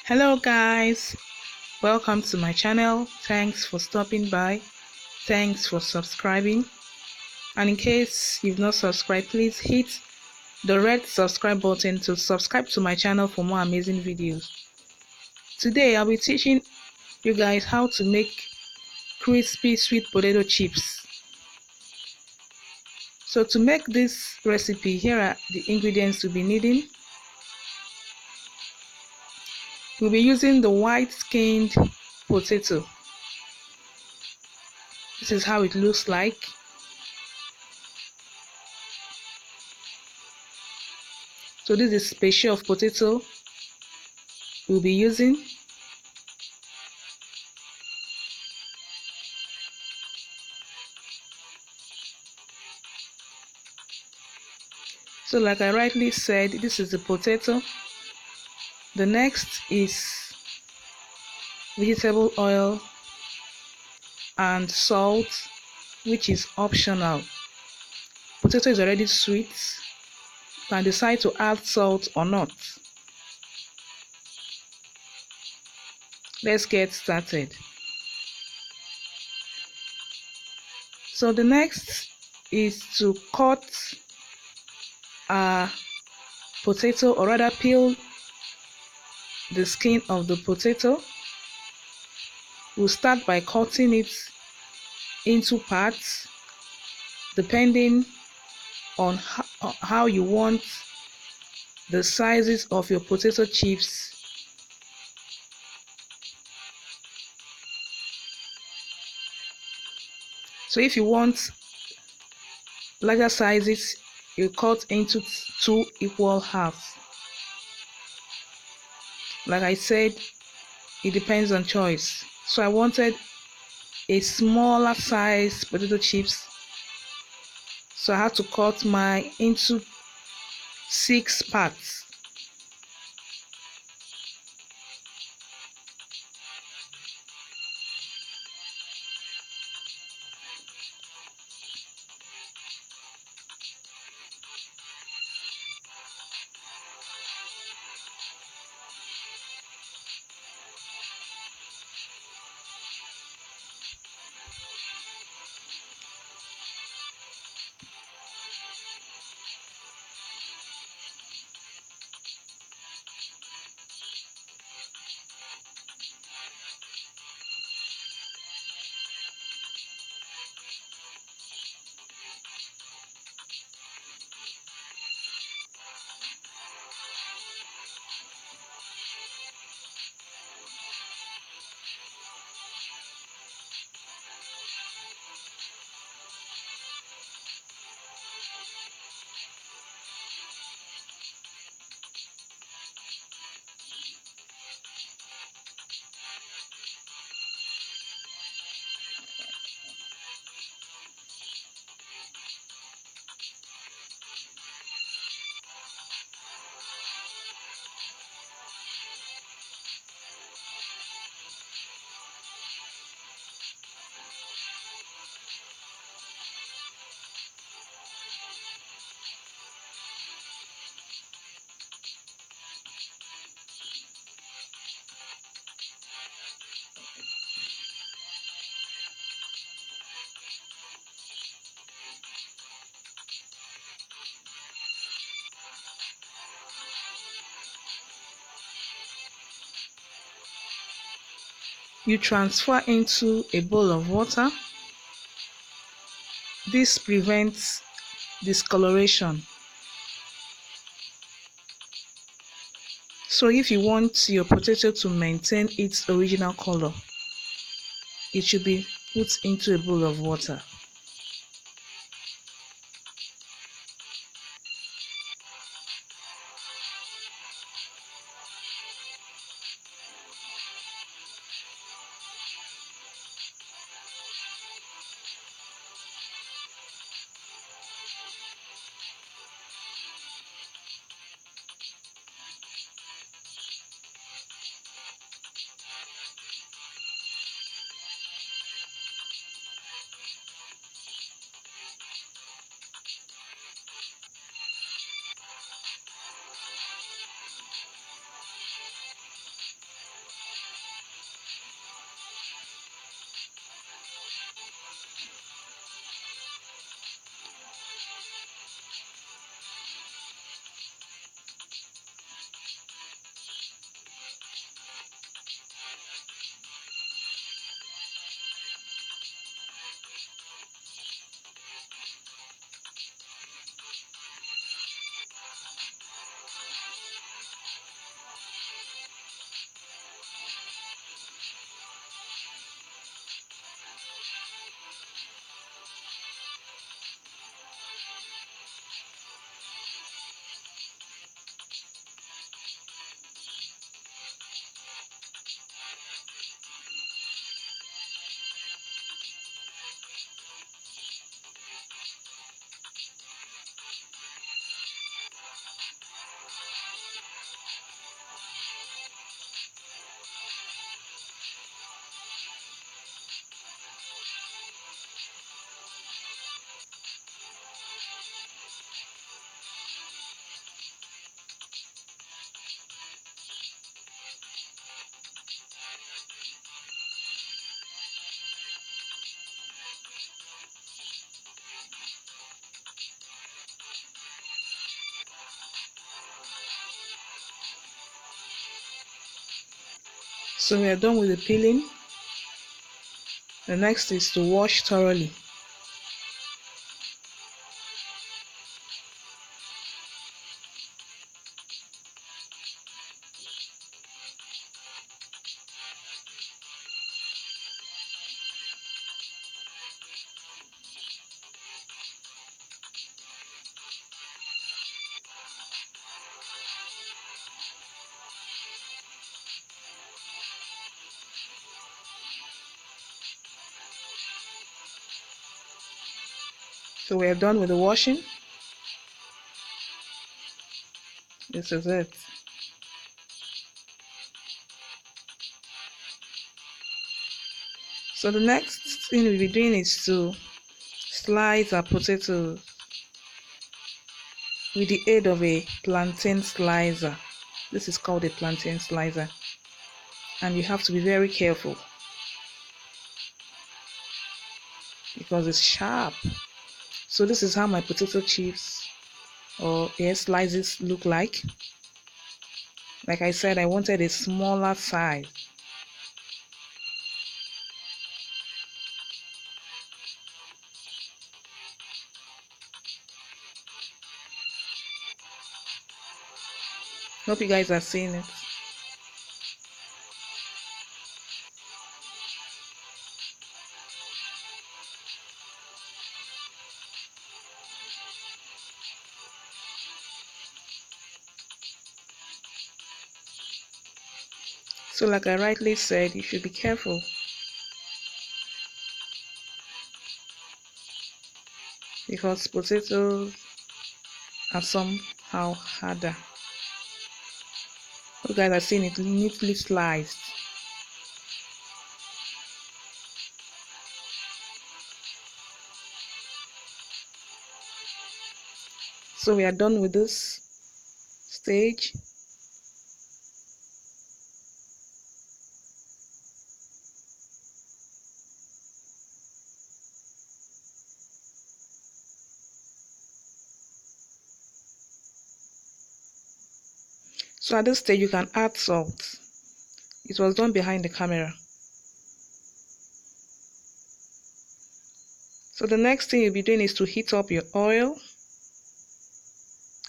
Hello guys, welcome to my channel. Thanks for stopping by. Thanks for subscribing. And in case you've not subscribed, please hit the red subscribe button to subscribe to my channel for more amazing videos. Today I'll be teaching you guys how to make crispy sweet potato chips. So to make this recipe, here are the ingredients you'll be needing. We'll be using the white skinned potato. This is how it looks like. So this is species of potato we'll be using. So like I rightly said, this is the potato. The next is vegetable oil and salt, which is optional. Potato is already sweet. You can decide to add salt or not. Let's get started. So the next is to cut a potato, or rather peel the skin of the potato. We'll start by cutting it into parts depending on how you want the sizes of your potato chips. So if you want larger sizes, you cut into 2 equal halves. Like I said, it depends on choice. So I wanted a smaller size potato chips, so I had to cut mine into 6 parts. You transfer into a bowl of water. This prevents discoloration. So if you want your potato to maintain its original color, it should be put into a bowl of water. So we are done with the peeling. The next is to wash thoroughly. So we are done with the washing. This is it. So the next thing we'll be doing is to slice our potatoes with the aid of a plantain slicer. This is called a plantain slicer, and you have to be very careful because it's sharp. So this is how my potato chips or slices look like. Like I said, I wanted a smaller size. Hope you guys are seeing it. So like I rightly said, you should be careful because potatoes are somehow harder. You guys are seeing it neatly sliced. So we are done with this stage. So at this stage you can add salt. It was done behind the camera. So the next thing you'll be doing is to heat up your oil.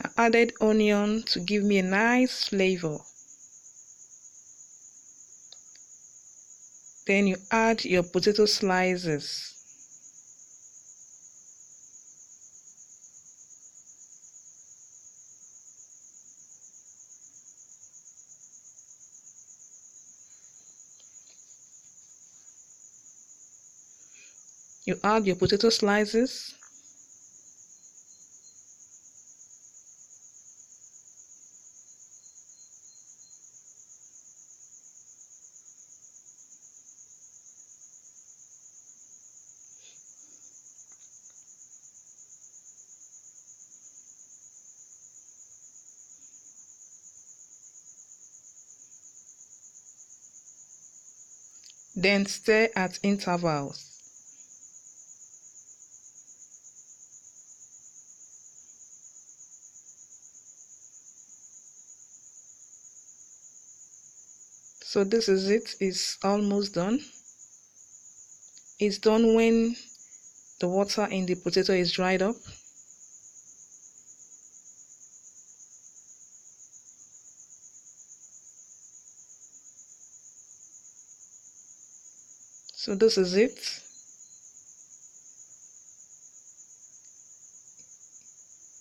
I added onion to give me a nice flavor. Then you add your potato slices. You add your potato slices. Then stir at intervals. So this is it. It's almost done. It's done when the water in the potato is dried up. So this is it.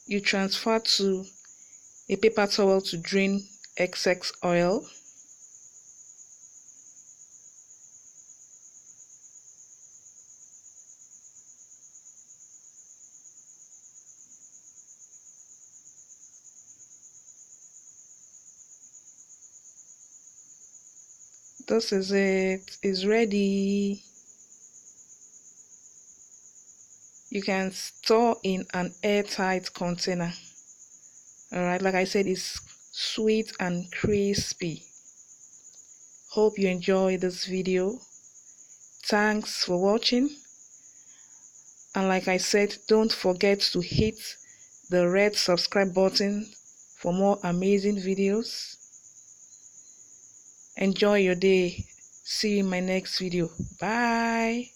You transfer to a paper towel to drain excess oil. This is it. It's ready. You can store in an airtight container. Alright, like I said, it's sweet and crispy. Hope you enjoy this video. Thanks for watching. And like I said, don't forget to hit the red subscribe button for more amazing videos. Enjoy your day. See you in my next video. Bye.